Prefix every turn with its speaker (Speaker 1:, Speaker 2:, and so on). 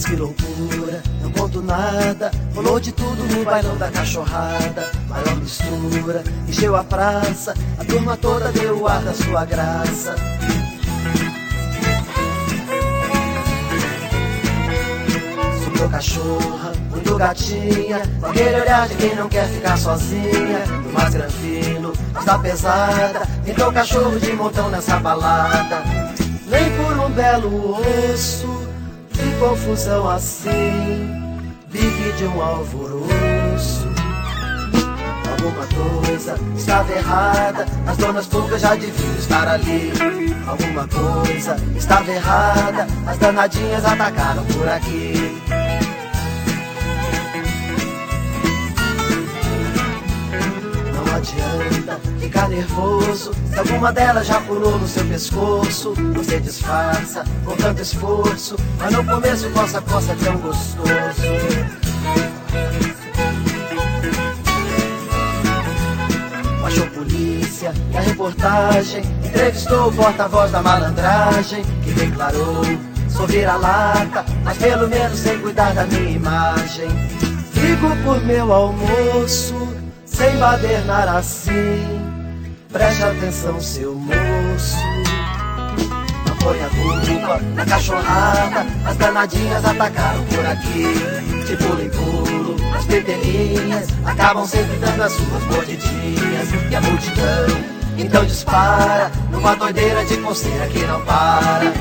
Speaker 1: que loucura, não conto nada. Rolou de tudo no bailão da cachorrada. Maior mistura, encheu a praça. A turma toda deu o ar da sua graça. Subiu cachorra, muito gatinha, com aquele olhar de quem não quer ficar sozinha. Do mais granfino, mas da pesada, então cachorro de montão nessa balada. Nem por um belo osso, que confusão assim, vive de um alvoroço. Alguma coisa estava errada, as donas turcas já deviam estar ali. Alguma coisa estava errada, as danadinhas atacaram por aqui. Não adianta ficar nervoso, se alguma delas já pulou no seu pescoço. Você disfarça com tanto esforço, mas no começo coça é tão gostoso. Achou polícia e a reportagem entrevistou o porta-voz da malandragem, que declarou: sou vira-lata, mas pelo menos sem cuidar da minha imagem. Fico por meu almoço, sem badernar assim, preste atenção, seu moço. Não foi a culpa da cachorrada, as danadinhas atacaram por aqui. De pulo em pulo, as petelinhas acabam sempre dando as suas mordidinhas. E a multidão então dispara numa doideira de coceira que não para.